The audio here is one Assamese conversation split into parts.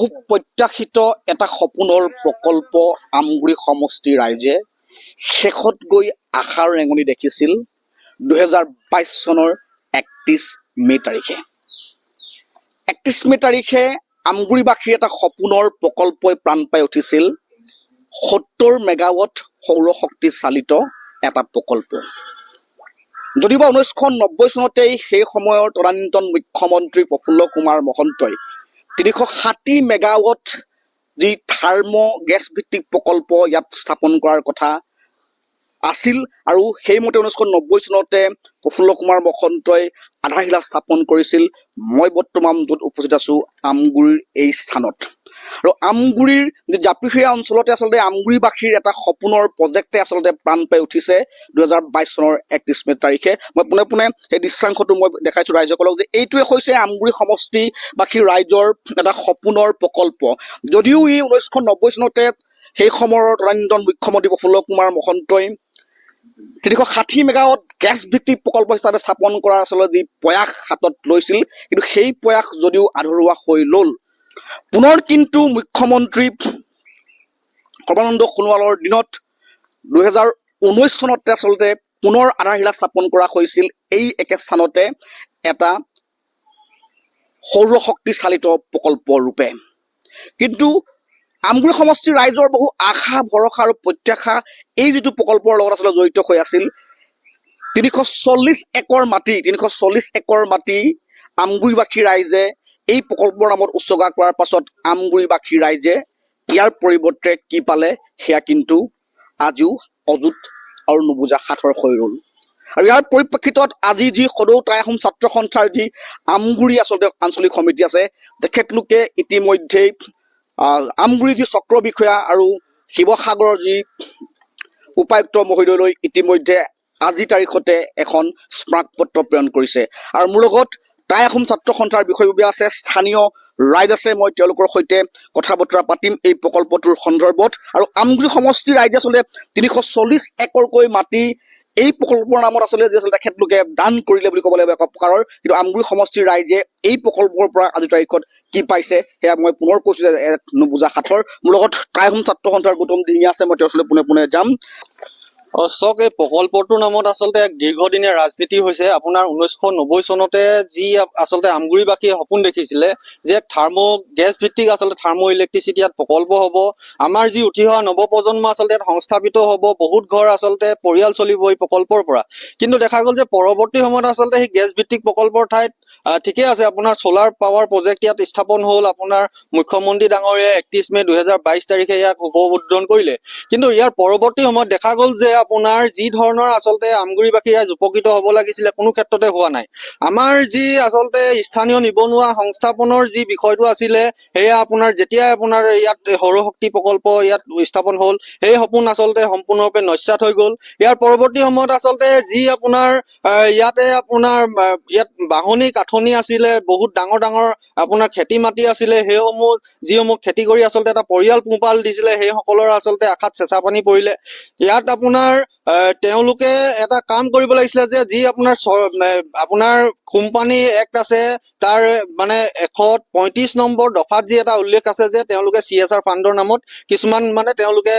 বহু প্ৰত্যাশিত এটা সপোনৰ প্ৰকল্প আমগুৰি সমষ্টিৰ ৰাইজে শেষত গৈ আশাৰ ৰেঙনি দেখিছিল 2022 চনৰ 31 মে তাৰিখে। 31 মে তাৰিখে আমগুৰিবাসীৰ এটা সপোনৰ প্ৰকল্পই প্ৰাণ পাই উঠিছিল 70 মেগাৱাট সৌৰশক্তি চালিত এটা প্ৰকল্প। যদিওবা 1990 চনতেই সেই সময়ৰ তদানীন্তন মুখ্যমন্ত্ৰী প্ৰফুল্ল কুমাৰ মহন্তই 360 মেগাৱাট যি থাৰ্ম গেছ ভিত্তিক প্ৰকল্প ইয়াত স্থাপন কৰাৰ কথা আছিল আৰু সেইমতে 1990 চনতে প্ৰফুল্ল কুমাৰ মহন্তই আধাৰশিলা স্থাপন কৰিছিল। মই বৰ্তমান য'ত উপস্থিত আছোঁ আমগুৰিৰ এই স্থানত, আৰু আমগুৰিৰ যি জাপিখেৰীয়া অঞ্চলতে আচলতে আমগুৰিবাসীৰ এটা সপোনৰ প্ৰজেক্টে আচলতে প্ৰাণ পাই উঠিছে 2022 চনৰ 31 মে তাৰিখে। মই পোনে পোনে সেই দৃশ্যাংশটো মই দেখাইছোঁ ৰাইজসকলক যে এইটোৱে হৈছে আমগুৰি সমষ্টিবাসীৰ ৰাইজৰ এটা সপোনৰ প্ৰকল্প। যদিও ই 1990 চনতে সেই সময়ৰ তদানীন্তন মুখ্যমন্ত্ৰী প্ৰফুল্ল কুমাৰ মহন্তই 360 মেগাৱাট গেছ ভিত্তিক প্ৰকল্প হিচাপে স্থাপন কৰাৰ আচলতে যি প্ৰয়াস হাতত লৈছিল, কিন্তু সেই প্ৰয়াস যদিও আধৰুৱা হৈ ল'ল। পুনৰ কিন্তু মুখ্যমন্ত্ৰী সৰ্বানন্দ সোণোৱালৰ দিনত 2019 চনতে আচলতে পুনৰ আধাৰশিলা স্থাপন কৰা হৈছিল এই একে স্থানতে এটা সৌৰশক্তি চালিত প্ৰকল্প ৰূপে। কিন্তু আমগুৰি সমষ্টিৰ ৰাইজৰ বহু আশা ভৰসা আৰু প্ৰত্যাশা এই যিটো প্ৰকল্পৰ লগত আচলতে জড়িত হৈ আছিল। 340 একৰ মাটি আমগুৰিবাসী ৰাইজে এই প্ৰকল্পৰ নামত উচৰ্গা কৰাৰ পাছত আমগুৰিবাসী ৰাইজে ইয়াৰ পৰিৱৰ্তে কি পালে সেয়া কিন্তু আজিও অযুত আৰু নুবুজা সাঁথৰ হৈ ৰ'ল। আৰু ইয়াৰ পৰিপ্ৰেক্ষিতত আজি যি সদৌ টাই আহোম ছাত্ৰ সন্থাৰ যি আমগুৰি আচলতে আঞ্চলিক সমিতি আছে, তেখেতলোকে ইতিমধ্যেই আমগুৰি যি চক্ৰ বিষয়া আৰু শিৱসাগৰৰ যি উপায়ুক্ত মহোদয়লৈ ইতিমধ্যে আজি তাৰিখতে এখন স্মাৰকপত্ৰ প্ৰেৰণ কৰিছে। আৰু মোৰ লগত টাই আহোম ছাত্ৰ সন্থাৰ বিষয়ববীয়া আছে, স্থানীয় ৰাইজ আছে। মই তেওঁলোকৰ সৈতে কথা বতৰা পাতিম এই প্ৰকল্পটোৰ সন্দৰ্ভত। আৰু আমগুৰি সমষ্টিৰ ৰাইজে আচলতে 340 একৰকৈ মাটি এই প্ৰকল্পৰ নামত আচলতে তেখেতলোকে দান কৰিলে বুলি ক'ব লাগিব এক প্ৰকাৰৰ। কিন্তু আমগুৰি সমষ্টিৰ ৰাইজে এই প্ৰকল্পৰ পৰা আজিৰ তাৰিখত কি পাইছে সেয়া মই পুনৰ কৈছোঁ যে এক নুবুজা সাঁথৰ। মোৰ লগত টাই আহোম ছাত্ৰ সন্থাৰ গৌতম দিহিঙীয়া আছে, মই তেওঁৰ ওচৰলৈ পোনে পোনে যাম। চাওক, এই প্ৰকল্পটোৰ নামত আচলতে এক দীৰ্ঘদিনীয়া ৰাজনীতি হৈছে। আপোনাৰ 1990 চনতে যি আচলতে আমগুৰিবাসীয়ে সপোন দেখিছিলে যে থাৰ্ম গেছ ভিত্তিক আচলতে থাৰ্ম ইলেক্ট্ৰিচিটি ইয়াত প্ৰকল্প হ'ব, আমাৰ যি উঠি অহা নৱপ্ৰজন্ম আচলতে ইয়াত সংস্থাপিত হ'ব, বহুত ঘৰ আচলতে পৰিয়াল চলিব এই প্ৰকল্পৰ পৰা। কিন্তু দেখা গ'ল যে পৰৱৰ্তী সময়ত আচলতে সেই গেছ ভিত্তিক প্ৰকল্পৰ ঠাইত ঠিকে আছে আপোনাৰ চলাৰ পাৱাৰ প্ৰজেক্ট ইয়াত স্থাপন হ'ল। আপোনাৰ মুখ্যমন্ত্ৰী ডাঙৰীয়াই 31 মে 2022 তাৰিখে ইয়াক শুভ উদ্বোধন কৰিলে। কিন্তু ইয়াৰ পৰৱৰ্তী সময়ত দেখা গ'ল যে আপোনাৰ যি ধৰণৰ আচলতে আমগুৰিবাসী ৰাইজ উপকৃত হ'ব লাগিছিলে কোনো ক্ষেত্ৰতে হোৱা নাই। আমাৰ যি আচলতে স্থানীয় নিবনুৱা সংস্থাপনৰ যি বিষয়টো আছিলে সেয়া আপোনাৰ যেতিয়াই আপোনাৰ ইয়াত সৌৰশক্তি প্ৰকল্প ইয়াত স্থাপন হ'ল, সেই সপোন আচলতে সম্পূৰ্ণৰূপে নস্যাৎ হৈ গ'ল। ইয়াৰ পৰৱৰ্তী সময়ত আচলতে যি আপোনাৰ ইয়াতে আপোনাৰ ইয়াত বাহনী কাঠনি আছিলে, বহুত ডাঙৰ ডাঙৰ আপোনাৰ খেতি মাটি আছিলে, সেইসমূহ যিসমূহ খেতি কৰি আচলতে এটা পৰিয়াল পোহপাল দিছিলে, সেইসকলৰ আচলতে আশাত চেঁচা পানী পৰিলে। ইয়াত আপোনাৰ তেওঁলোকে এটা কাম কৰিব লাগিছিলে যে যি আপোনাৰ কোম্পানী এক্ট আছে তাৰ মানে 135 নম্বৰ দফাত যি এটা উল্লেখ আছে যে তেওঁলোকে CSR ফাণ্ডৰ নামত কিছুমান মানে তেওঁলোকে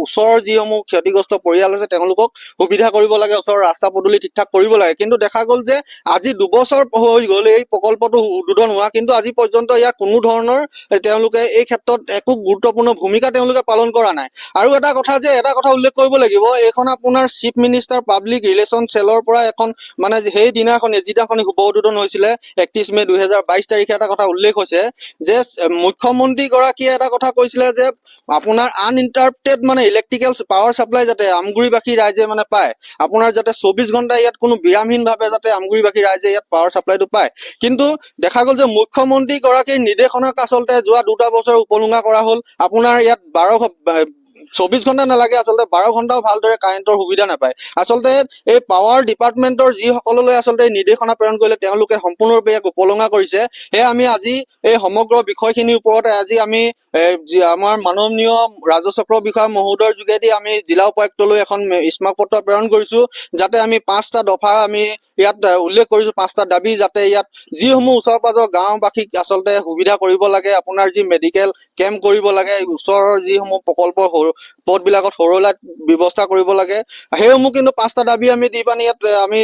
ওচৰৰ যিসমূহ ক্ষতিগ্ৰস্ত পৰিয়াল আছে তেওঁলোকক সুবিধা কৰিব লাগে, ওচৰৰ ৰাস্তা পদূলি ঠিক ঠাক কৰিব লাগে। কিন্তু দেখা গ'ল যে আজি 2 বছৰ হৈ গ'ল এই প্ৰকল্পটো উদ্বোধন হোৱা, কিন্তু আজি পৰ্যন্ত ইয়াৰ কোনো ধৰণৰ তেওঁলোকে এই ক্ষেত্ৰত একো গুৰুত্বপূৰ্ণ ভূমিকা তেওঁলোকে পালন কৰা নাই। আৰু এটা কথা উল্লেখ কৰিব লাগিব, এইখন আপোনাৰ চিফ মিনিষ্টাৰ পাব্লিক ৰিলেশ্যন চেলৰ পৰা এখন মানে সেই যিদিনাখনি শুভ উদ্বোধন হৈছিলে 31 মে 2022 তাৰিখে এটা কথা উল্লেখ হৈছে যে মুখ্যমন্ত্ৰী গৰাকীয়ে এটা কথা কৈছিলে যে আপোনাৰ আনইণ্টাৰপ্টেড মানে ইলেক্ট্ৰিকেল পাৱাৰ চাপ্লাই যাতে আমগুৰিবাসী ৰাইজে মানে পায়, আপোনাৰ যাতে 24 ঘণ্টা ইয়াত কোনো বিৰামহীনভাৱে যাতে আমগুৰিবাসী ৰাইজে ইয়াত পাৱাৰ চাপ্লাইটো পায়। কিন্তু দেখা গ'ল যে মুখ্যমন্ত্ৰী গৰাকীৰ নিৰ্দেশনাক আচলতে যোৱা 2টা বছৰ উপলুঙা কৰা হ'ল। আপোনাৰ ইয়াত 24 ঘণ্টা নালাগে, আচলতে 12 ঘণ্টাও ভালদৰে কাৰেণ্টৰ সুবিধা নাপায়। আচলতে এই পাৱাৰ ডিপাৰ্টমেণ্টৰ যিসকললৈ আচলতে এই নিৰ্দেশনা প্ৰেৰণ কৰিলে তেওঁলোকে সম্পূৰ্ণৰূপে ইয়াক উপলঙা কৰিছে। সেয়ে আমি আজি এই সমগ্ৰ বিষয়খিনিৰ ওপৰত আজি আমি আমাৰ মাননীয় ৰাজহ চক্ৰ বিষয়া মহোদয়ৰ যোগেদি আমি জিলা উপায়ুক্তলৈ এখন স্মাৰক পত্ৰ প্ৰেৰণ কৰিছো, যাতে আমি 5টা দফা আমি ইয়াত উল্লেখ কৰিছো, 5টা দাবী, যাতে ইয়াত যিসমূহ ওচৰ পাজৰ গাঁওবাসীক আচলতে সুবিধা কৰিব লাগে, আপোনাৰ যি মেডিকেল কেম্প কৰিব লাগে, ওচৰৰ যিসমূহ প্ৰকল্প পথবিলাকত সৰু লাইট ব্যৱস্থা কৰিব লাগে, সেইসমূহ কিন্তু 5টা দাবী আমি দি পানি ইয়াত আমি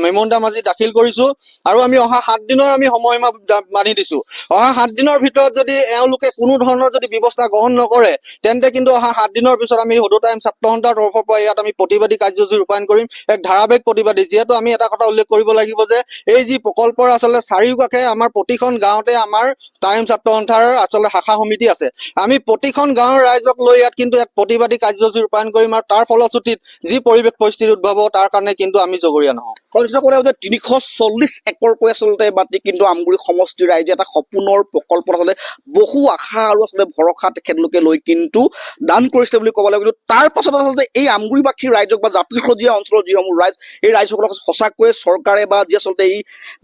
মেম'ৰেণ্ডাম আজি দাখিল কৰিছো। আৰু আমি অহা 7 দিনৰ আমি সময়সীমা বান্ধি দিছো। অহা 7 দিনৰ ভিতৰত যদি এওঁলোকে কোনো ধৰণৰ যদি ব্যৱস্থা গ্ৰহণ নকৰে, তেন্তে কিন্তু অহা 7 দিনৰ পিছত আমি সদৌ টাইম ছাত্ৰ সন্থাৰ তৰফৰ পৰা ইয়াত আমি প্ৰতিবাদী কাৰ্যসূচী ৰূপায়ণ কৰিম, এক ধাৰাবাহিক প্ৰতিবাদী। যিহেতু আমি এটা কথা উল্লেখ কৰিব লাগিব যে এই যি প্ৰকল্পৰ আচলতে চাৰিওকাষে আমাৰ প্ৰতিখন গাঁৱতে আমাৰ টাইম ছাত্ৰ সন্থাৰ আচলতে শাখা সমিতি আছে। আমি প্ৰতিখন গাঁৱৰ ৰাইজক লৈ ইয়াত কিন্তু এক প্ৰতিবাদী কাৰ্যসূচী ৰূপায়ণ কৰিম, আৰু তাৰ ফলশ্ৰুতিত যি পৰিৱেশ পৰিস্থিতি উদ্ভৱ হ'ব তাৰ কাৰণে কিন্তু আমি জগৰীয়া নহওঁ। আলোচনা কৰে যে 340 একৰকৈ আচলতে মাটি কিন্তু আমগুৰি সমষ্টিৰ ৰাইজে এটা সপোনৰ প্ৰকল্প আচলতে বহু আশা আৰু আচলতে ভৰসা তেখেতলোকে লৈ কিন্তু দান কৰিছিলে বুলি ক'ব লাগিব। কিন্তু তাৰ পাছত আচলতে এই আমগুৰিবাসী ৰাইজক বা জাপিসজীয়া অঞ্চলৰ যিসমূহ ৰাইজ, এই ৰাইজসকলক সঁচাকৈয়ে চৰকাৰে বা যি আচলতে এই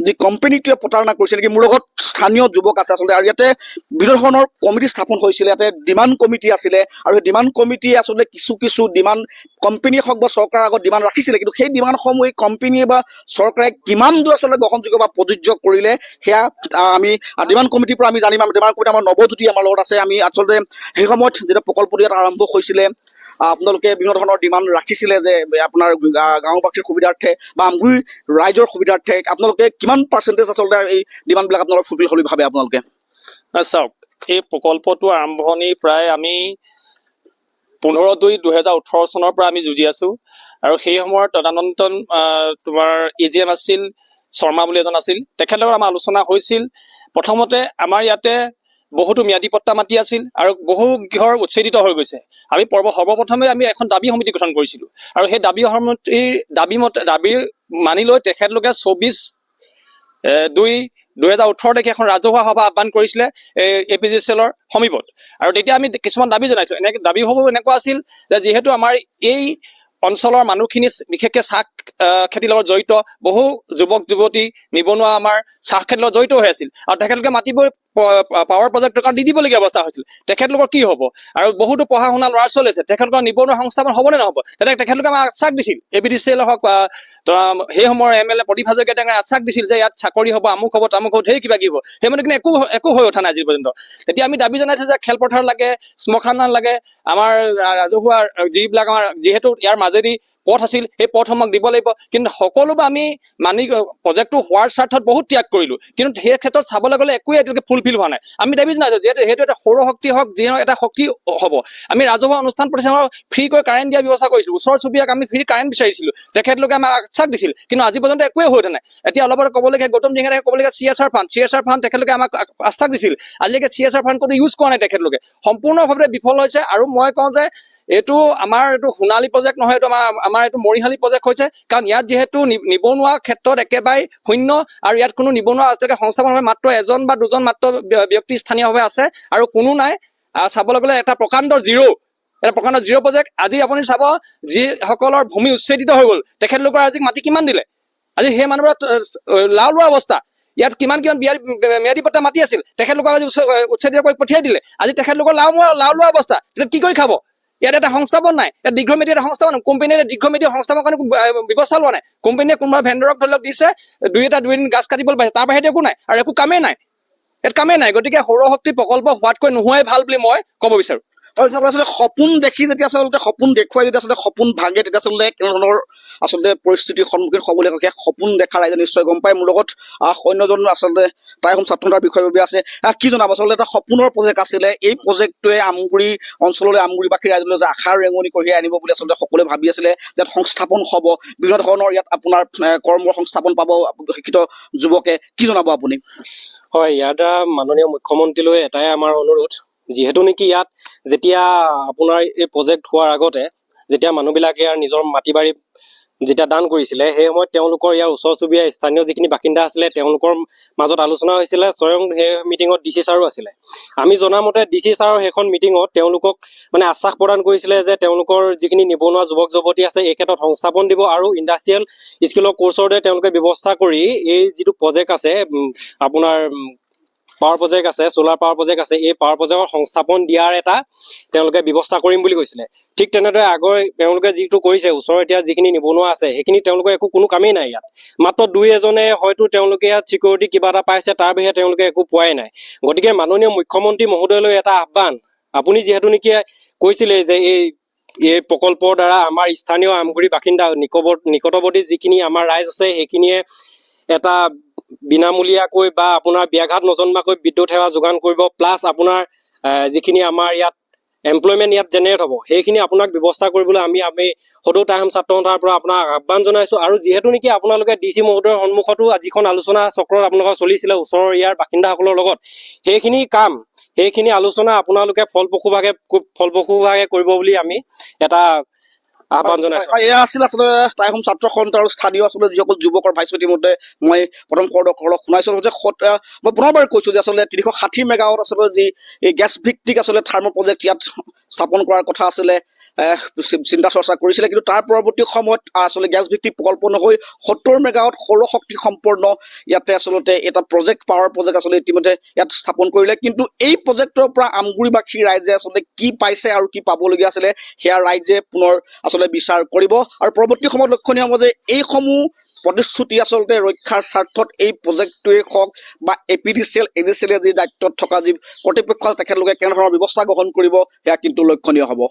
যি কোম্পানীটোৱে প্ৰতাৰণা কৰিছে নেকি। মোৰ লগত স্থানীয় যুৱক আছে আচলতে, আৰু ইয়াতে বিভিন্ন ধৰণৰ কমিটি স্থাপন হৈছিলে, ইয়াতে ডিমাণ্ড কমিটি আছিলে, আৰু সেই ডিমাণ্ড কমিটিয়ে আচলতে কিছু ডিমাণ্ড কোম্পানীয়ে হওক বা চৰকাৰৰ আগত ডিমাণ্ড ৰাখিছিলে। কিন্তু সেই ডিমাণ্ডসমূহ এই কোম্পানীয়ে বা চৰকাৰে কিমান দূৰ আচলতে গ্ৰহণযোগ্য বা প্ৰযোজ্য কৰিলে, সেয়া আমি ডিমাণ্ড কমিটিৰ পৰা আমি জানিম। ডিমাণ্ড কমিটি আমাৰ নৱজ্যোতি আমাৰ লগত আছে। আমি আচলতে সেই সময়ত যেতিয়া প্ৰকল্পটো ইয়াত আৰম্ভ হৈছিলে, আপোনালোকে বিভিন্ন ধৰণৰ ডিমাণ্ড ৰাখিছিলে যে আপোনাৰ গাঁওবাসীৰ সুবিধাৰ্থে বা আমগুৰি ৰাইজৰ সুবিধাৰ্থে আপোনালোকে কিমান পাৰ্চেণ্টেজ আচলতে এই ডিমাণ্ডবিলাক আপোনালোকৰ ফুলফিল বুলি ভাবে আপোনালোকে? চাওক, এই প্ৰকল্পটো আৰম্ভণি প্ৰায় আমি 15/2/2018 চনৰ পৰা আমি যুঁজি আছো। আৰু সেই সময়ত তদানন্তন তোমাৰ AGM আছিল, শৰ্মা বুলি এজন আছিল, তেখেতৰ লগত আমাৰ আলোচনা হৈছিল। প্ৰথমতে আমাৰ ইয়াতে বহুতো ম্যাদী পট্টা মাটি আছিল আৰু বহু ঘৰ উচ্ছেদিত হৈ গৈছে। আমি সৰ্বপ্ৰথমে আমি এখন দাবী সমিতি গঠন কৰিছিলো, আৰু সেই দাবী মানি লৈ তেখেতলোকে 24/2/2018 তাৰিখে এখন ৰাজহুৱা সভা আহ্বান কৰিছিলে APGCLৰ সমীপত। আৰু তেতিয়া আমি কিছুমান দাবী জনাইছিলো। দাবীসমূহ এনেকুৱা আছিল যে যিহেতু আমাৰ এই অঞ্চলৰ মানুহখিনি বিশেষকৈ চাহ খেতিৰ লগত জড়িত, বহু যুৱক যুৱতী নিবনুৱা আমাৰ চাহ খেতিৰ লগত জড়িত হৈ আছিল, আৰু তেখেতলোকে মাটিবোৰ পাৱাৰ প্ৰজেক্টৰ কাৰণে দি দিবলগীয়া অৱস্থা হৈছিল। তেখেতলোকৰ কি হ'ব? আৰু বহুতো পঢ়া শুনা ল'ৰা ছোৱালী আছে, তেখেতলোকৰ নিবনুৱা সংস্থাপন হ'বনে নহ'ব? তেনেকৈ তেখেতলোকে আমাক আশ্বাস দিছিল। APGCL হওক বা সেই সময়ৰ MLA প্ৰদীপ হাজৰিকাই তেখেতে আশ্বাস দিছিল যে ইয়াত চাকৰি হ'ব, আমুক হ'ব, তামুক হ'ব, ঢেৰ কিবা কিব। সেই মানে কিন্তু একো হৈ উঠা নাই আজি পৰ্যন্ত। তেতিয়া আমি দাবী জনাইছো যে খেলপথাৰ লাগে, শ্মশান লাগে, আমাৰ ৰাজহুৱা যিবিলাক আমাৰ যিহেতু ইয়াৰ মাজেদি পথ আছিল, সেই পথসমূহ দিব লাগিব। কিন্তু সকলোবোৰ আমি প্ৰজেক্টটো হোৱাৰ স্বাৰ্থত বহুত ত্যাগ কৰিলো, কিন্তু সেই ক্ষেত্ৰত চাবলৈ গ'লে একোৱে এতিয়ালৈকে ফুলফিল হোৱা নাই। আমি দাবী জনাইছো যিহেতু সেইটো এটা সৌৰ শক্তি হওক, যি এটা শক্তি হ'ব। আমি ৰাজহুৱা অনুষ্ঠান প্ৰতিষ্ঠানৰ ফ্ৰীকৈ কাৰেণ্ট দিয়াৰ ব্যৱস্থা কৰিছিলো, ওচৰ চুবুৰীয়াক আমি ফ্ৰী কাৰেণ্ট বিচাৰিছিলো, তেখেতলোকে আমাক আশ্বাস দিছিল, কিন্তু আজি পৰ্যন্ত একোৱে হৈ উঠা নাই। এতিয়া অলপ ক'বলগীয়া গৌতম দিহিঙীয়াই ক'বলগীয়া CSR ফাণ্ড তেখেতলোকে আমাক আশ্বাস দিছিল, আজিলৈকে CSR ফাণ্ড কোনো ইউজ কৰা নাই তেখেতলোকে, সম্পূৰ্ণভাৱে বিফল হৈছে। আৰু মই কওঁ যে এইটো আমাৰ এইটো সোণালী প্ৰজেক্ট নহয়, এইটো আমাৰ এইটো মৰিশালী প্ৰজেক্ট হৈছে। কাৰণ ইয়াত যিহেতু নিবনুৱা ক্ষেত্ৰত একেবাৰে শূন্য, আৰু ইয়াত কোনো নিবনুৱা আজিলৈকে সংস্থাপন হয় মাত্ৰ 1 বা 2জন মাত্ৰ ব্যক্তি স্থানীয়ভাৱে আছে, আৰু কোনো নাই। চাবলৈ গ'লে এটা প্ৰকাণ্ড জিৰ' প্ৰজেক্ট। আজি আপুনি চাব, যিসকলৰ ভূমি উচ্ছেদিত হৈ গ'ল, তেখেতলোকৰ আজি মাটি কিমান দিলে? আজি সেই মানুহবোৰৰ লাও লোৱা অৱস্থা। ইয়াত কিমান ম্যাদী পট্টা মাটি আছিল, তেখেতলোকক আজি উচ্ছেদিত কৰি পঠিয়াই দিলে। আজি তেখেতলোকৰ লাও লোৱা অৱস্থা। তেতিয়া কি কৰি খাব? ইয়াত এটা সংস্থাপন নাই, ইয়াত দীৰ্ঘম্যাদী এটা সংস্থাপন, কোম্পানীয়ে দীৰ্ঘম্যাদী সংস্থাপনৰ কাৰণে ব্যৱস্থা লোৱা নাই। কোম্পানীয়ে কোনোবা ভেণ্ডৰক ধৰি লওক দিছে, 2 দিন গাছ কাটিবলৈ পাইছে, তাৰ বাহিৰে একো নাই, আৰু একো কামেই নাই, ইয়াত কামেই নাই। গতিকে সৌৰশক্তি প্ৰকল্প হোৱাতকৈ নোহোৱাই ভাল বুলি মই ক'ব বিচাৰো। আচলতে সপোন দেখি যেতিয়া আচলতে সপোন দেখুৱাই যেতিয়া আচলতে সপোন ভাঙে, তেতিয়া আচলতে কেনেধৰণৰ আচলতে পৰিস্থিতিৰ সন্মুখীন হ'বলৈ গৈ সপোন দেখা ৰাইজে নিশ্চয় গম পায়। মোৰ লগত অন্যজন আচলতে তাই ছাত্ৰ সন্থাৰ বিষয়ববীয়া আছে। কি জনাব? আচলতে এটা সপোনৰ প্ৰজেক্ট আছিলে, এই প্ৰজেক্টটোৱে আমগুৰি অঞ্চললৈ, আমগুৰিবাসী ৰাইজলৈ যে আশাৰ ৰেঙনি কঢ়িয়াই আনিব বুলি আচলতে সকলোৱে ভাবি আছিলে। ইয়াত সংস্থাপন হ'ব, বিভিন্ন ধৰণৰ ইয়াত আপোনাৰ কৰ্ম সংস্থাপন পাব শিক্ষিত যুৱকে। কি জনাব আপুনি? হয়, ইয়াত মাননীয় মুখ্যমন্ত্ৰীলৈ এটাই আমাৰ অনুৰোধ, যিহেতু নেকি ইয়াত যেতিয়া আপোনাৰ এই প্ৰজেক্ট হোৱাৰ আগতে যেতিয়া মানুহবিলাকে ইয়াৰ নিজৰ মাটি বাৰী যেতিয়া দান কৰিছিলে সেই সময়ত তেওঁলোকৰ ইয়াৰ ওচৰ চুবুৰীয়া স্থানীয় যিখিনি বাসিন্দা আছিলে তেওঁলোকৰ মাজত আলোচনা হৈছিলে। স্বয়ং সেই মিটিঙত DC ছাৰো আছিলে। আমি জনামতে DC ছাৰৰ সেইখন মিটিঙত তেওঁলোকক মানে আশ্বাস প্ৰদান কৰিছিলে যে তেওঁলোকৰ যিখিনি নিবনুৱা যুৱক যুৱতী আছে এই ক্ষেত্ৰত সংস্থাপন দিব আৰু ইণ্ডাষ্ট্ৰিয়েল স্কিলৰ কোৰ্চৰ দৰে তেওঁলোকে ব্যৱস্থা কৰি এই যিটো প্ৰজেক্ট আছে আপোনাৰ পাৱাৰ প্ৰজেক্ট আছে, সোলাৰ পাৱাৰ প্ৰজেক্ট আছে, এই পাৱাৰ প্ৰজেক্টৰ সংস্থাপন দিয়াৰ এটা তেওঁলোকে ব্যৱস্থা কৰিম বুলি কৈছিলে। ঠিক তেনেদৰে আগৰ তেওঁলোকে যিটো কৰিছে, ওচৰৰ এতিয়া যিখিনি নিবনুৱা আছে সেইখিনি তেওঁলোকৰ একো কোনো কামেই নাই ইয়াত। মাত্ৰ দুই এজনে হয়তো তেওঁলোকে ইয়াত চিকিউৰিটি কিবা এটা পাইছে, তাৰ বাহিৰে তেওঁলোকে একো পোৱাই নাই। গতিকে মাননীয় মুখ্যমন্ত্ৰী মহোদয়লৈ এটা আহ্বান, আপুনি যিহেতু নেকি কৈছিলে যে এই প্ৰকল্পৰ দ্বাৰা আমাৰ স্থানীয় আমগুৰি বাসিন্দা নিকটৱৰ্তী যিখিনি আমাৰ ৰাইজ আছে সেইখিনিয়ে এটা বিনামূলীয়াকৈ বা আপোনাৰ ব্যাঘাত নজন্মাকৈ বিদ্যুৎ সেৱা যোগান কৰিব, প্লাছ আপোনাৰ যিখিনি আমাৰ ইয়াত এমপ্লয়মেণ্ট ইয়াত জেনেৰেট হ'ব সেইখিনি আপোনাক ব্যৱস্থা কৰিবলৈ আমি সদৌ টাইম ছাত্ৰ সন্থাৰ পৰা আপোনাক আহ্বান জনাইছোঁ। আৰু যিহেতু নেকি আপোনালোকে DC মহোদয়ৰ সন্মুখতো যিখন আলোচনা চক্ৰত আপোনালোকৰ চলিছিলে ওচৰৰ ইয়াৰ বাসিন্দাসকলৰ লগত, সেইখিনি আলোচনা আপোনালোকে ফলপ্ৰসূভাৱে কৰিব বুলি আমি এটা আহ্বান জনাইছোঁ। এয়া আছিল আচলতে টাই আহোম ছাত্ৰ সন্থা আৰু স্থানীয় আচলতে যিসকল যুৱকৰ ভাইচ ইতিমধ্যে মই প্ৰথম কৰদৰ্শকক শুনাইছোঁ যে মই পুনৰবাৰ কৈছোঁ যে আচলতে 360 মেগাৱাট আচলতে যি এই গেছ ভিত্তিক আচলতে থাৰ্মল প্ৰজেক্ট ইয়াত স্থাপন কৰাৰ কথা আছিলে, চিন্তা চৰ্চা কৰিছিলে। কিন্তু তাৰ পৰৱৰ্তী সময়ত আচলতে গেছ ভিত্তিক প্ৰকল্প নহৈ 70 মেগাৱাট সৌৰশক্তি সম্পন্ন ইয়াতে আচলতে এটা পাৱাৰ প্ৰজেক্ট আচলতে ইতিমধ্যে ইয়াত স্থাপন কৰিলে। কিন্তু এই প্ৰজেক্টৰ পৰা আমগুৰিবাসী ৰাইজে আচলতে কি পাইছে আৰু কি পাবলগীয়া আছিলে সেয়া ৰাইজে পুনৰ আচলতে বিচাৰ কৰিব। আৰু পৰৱৰ্তী সময়ত লক্ষণীয় হ'ব যে এইসমূহ প্ৰতিশ্ৰুতি আচলতে ৰক্ষাৰ স্বাৰ্থত এই প্ৰজেক্টটোৱে হওক বা APDCL AGCL যি দায়িত্বত থকা যি কৰ্তৃপক্ষ তেখেতলোকে কেনেধৰণৰ ব্যৱস্থা গ্ৰহণ কৰিব সেয়া কিন্তু লক্ষণীয় হ'ব।